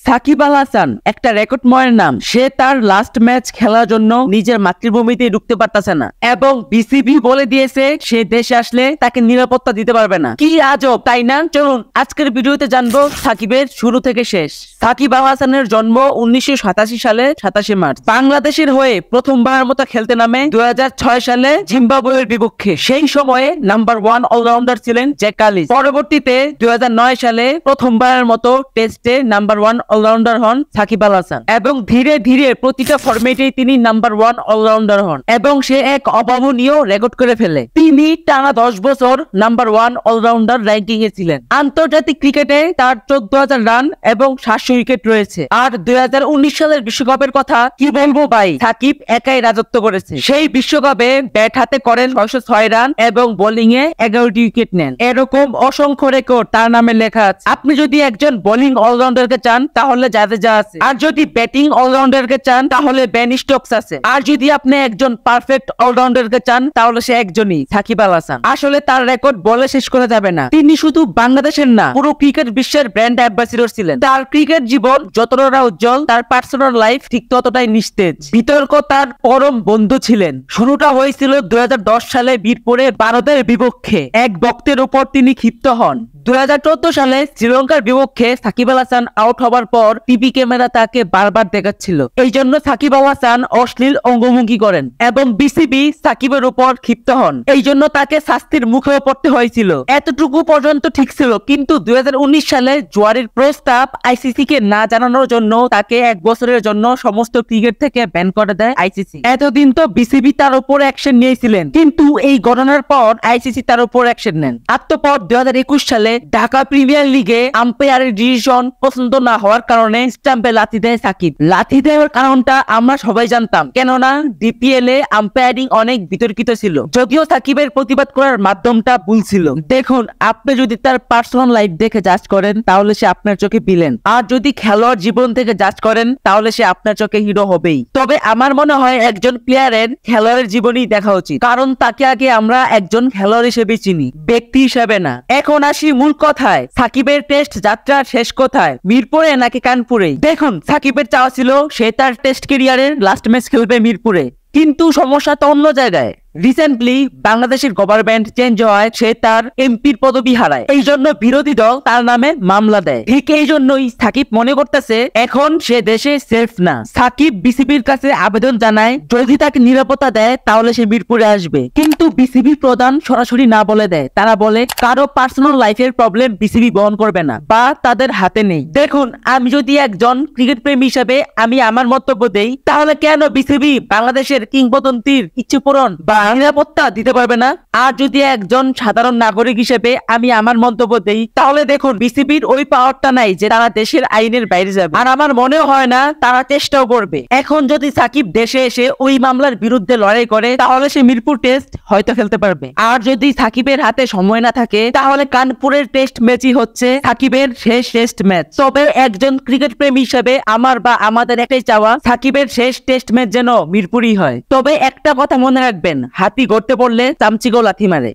সাকিব আল হাসান একটা রেকর্ডময়ের নাম। সে তার লাস্ট ম্যাচ খেলার জন্য নিজের মাতৃভূমিতে ঢুকতে পারতেছে না এবং বিসিবি বলে দিয়েছে সে দেশে আসলে তাকে নিরাপত্তা দিতে পারবে না। কি আজব, তাই না? চলুন আজকের ভিডিওতে জানবো সাকিবের শুরু থেকে শেষ। সাকিব আল হাসানের জন্ম 1987 সালে 27 মার্চ। বাংলাদেশের হয়ে প্রথমবারের মতো খেলতে নামে 2006 সালে জিম্বাবুয়ের বিপক্ষে। সেই সময়ে নাম্বার 1 অলরাউন্ডার ছিলেন জ্যাক কালিস। পরবর্তীতে 2009 সালে প্রথমবারের মতো টেস্টে নাম্বার 1 অলরাউন্ডার হন সাকিব আল হাসান এবং ধীরে ধীরে প্রতিটা ফরম্যাটেই তিনি নাম্বার 1 অলরাউন্ডার হন এবং সে এক অভাবনীয় রেকর্ড করে ফেলে। তিনি টানা 10 বছর নাম্বার 1 অলরাউন্ডার র্যাঙ্কিং এ ছিলেন। আন্তর্জাতিক ক্রিকেটে তার 14,000 রান এবং 700 উইকেট রয়েছে। আর 2019 সালের বিশ্বকাপের কথা কি বলবো ভাই, সাকিব একাই রাজত্ব করেছে। সেই বিশ্বকাপে ব্যাট হাতে করেন 606 রান এবং বোলিং এ 11টি উইকেট নেন। এরকম অসংখ্য রেকর্ড তার নামে লেখা আছে। আপনি যদি একজন বোলিং অলরাউন্ডারকে চান তাহলে জাদেজা আছে, আর যদি ব্যাটিং অলরাউন্ডারকে চান তাহলে বেন স্টোকস আছে, আর যদি আপনি একজন পারফেক্ট অলরাউন্ডারকে চান তাহলে সে একজনই, সাকিব আল হাসান। আসলে তার রেকর্ড বলে শেষ করা যাবে না। তিনি শুধু বাংলাদেশের না, পুরো ক্রিকেট বিশ্বের ব্র্যান্ড অ্যাম্বাসিডর ছিলেন। তার ক্রিকেট জীবন যতটা উজ্জ্বল, তার পার্সোনাল লাইফ ঠিক ততটাই নিস্তেজ। বিতর্ক তার পরম বন্ধু ছিলেন। শুরুটা হয়েছিল 2010 সালে মিরপুরে ভারতের বিপক্ষে। এক বক্তের উপর তিনি ক্ষিপ্ত হন। 2014 সালে শ্রীলঙ্কার বিপক্ষে সাকিব আল হাসান আউট হবার পর টিভি ক্যামেরা তাকে বারবার দেখাচ্ছিল। এই জন্য সাকিব আল হাসান অশ্লীল অঙ্গভঙ্গি করেন এবং বিসিবি সাকিবের উপর ক্ষিপ্ত হন। এই জন্য তাকে শাস্তির মুখে পড়তে হয়েছিল। এতটুকু পর্যন্ত ঠিক ছিল, কিন্তু 2019 সালে জুয়ারের প্রস্তাব আইসিসি কে না জানানোর জন্য তাকে 1 বছরের জন্য সমস্ত ক্রিকেট থেকে ব্যান করে দেয় আইসিসি। এতদিন তো বিসিবি তার উপর অ্যাকশন নিয়েছিলেন, কিন্তু এই ঘটনার পর আইসিসি তার উপর অ্যাকশন নেন। অতঃপর 2021 সালে ঢাকা প্রিমিয়ার লিগে আম্পায়ারের ডিসিশন পছন্দ না হওয়ার কারণে স্টাম্পে লাথি দেয় সাকিব। লাথি দেওয়ার কারণটা আমরা সবাই জানতাম, কেননা ডিপিএল এ আম্পায়ারিং অনেক বিতর্কিত ছিল। যদিও সাকিবের প্রতিবাদ করার মাধ্যমটা ভুল ছিল। দেখুন, আপনি যদি তার পার্সোনাল লাইফ দেখে জাজ করেন তাহলে সে আপনার চোখে ভিলেন, আর যদি খেলোয়াড় জীবন থেকে জাজ করেন তাহলে সে আপনার চোখে হিরো হবেই। তবে আমার মনে হয় একজন প্লেয়ারের খেলোয়াড়ের জীবনই দেখা উচিত, কারণ তাকে আগে আমরা একজন খেলোয়াড় হিসেবে চিনি, ব্যক্তি হিসেবে না। এখন আসি মূল কথায়, সাকিবের টেস্ট যাত্রার শেষ কোথায়, মিরপুরে নাকি কানপুরে? দেখুন, সাকিবের চাওয়া ছিল সে তার টেস্ট ক্যারিয়ারের লাস্ট ম্যাচ খেলবে মিরপুরে, কিন্তু সমস্যা তো অন্য জায়গায়। রিসেন্টলি বাংলাদেশের গভর্নমেন্ট চেঞ্জ হওয়ায় সে তার এমপির পদবি হারায়। এই জন্য বিরোধী দল তার নামে মামলা দেয়। ঠিক এই জন্যই সাকিব মনে করতেছে এখন সে দেশে সেফ না। সাকিব বিসিবির কাছে আবেদন জানায়, যদি তাকে নিরাপত্তা দেয় তাহলে সে মিরপুরে আসবে, কিন্তু বিসিবি প্রধান সরাসরি না বলে দেয়। তারা বলে কারো পার্সোনাল লাইফের প্রবলেম বিসিবি বহন করবে না বা তাদের হাতে নেই। দেখুন, আমি যদি একজন ক্রিকেট প্রেমী হিসাবে আমি আমার মন্তব্য দেই, তাহলে কেন বিসিবি বাংলাদেশের কিংবদন্তির ইচ্ছে পূরণ বা নিরাপত্তা দিতে পারবে না? আর যদি একজন সাধারণ নাগরিক হিসেবে আমি আমার মন্তব্য দেই, তাহলে দেখুন বিসিবির ওই পাওয়ারটা নাই যে তারা দেশের আইনের বাইরে যাবে, আর আমার মনেও হয় না তারা চেষ্টাও করবে। এখন যদি সাকিব দেশে এসে ওই মামলার বিরুদ্ধে লড়াই করে তাহলে সে মিরপুর টেস্ট হয়তো খেলতে পারবে। আর যদি সাকিবের হাতে সময় না থাকে তাহলে কানপুরের টেস্ট ম্যাচই হচ্ছে সাকিবের শেষ টেস্ট ম্যাচ। তবে একজন ক্রিকেট প্রেমী হিসেবে আমার বা আমাদের একটাই চাওয়া, সাকিবের শেষ টেস্ট ম্যাচ যেন মিরপুরই হয়। তবে একটা কথা মনে রাখবেন, হাতি গড়তে পড়লে চামচিকেও লাথি মারে।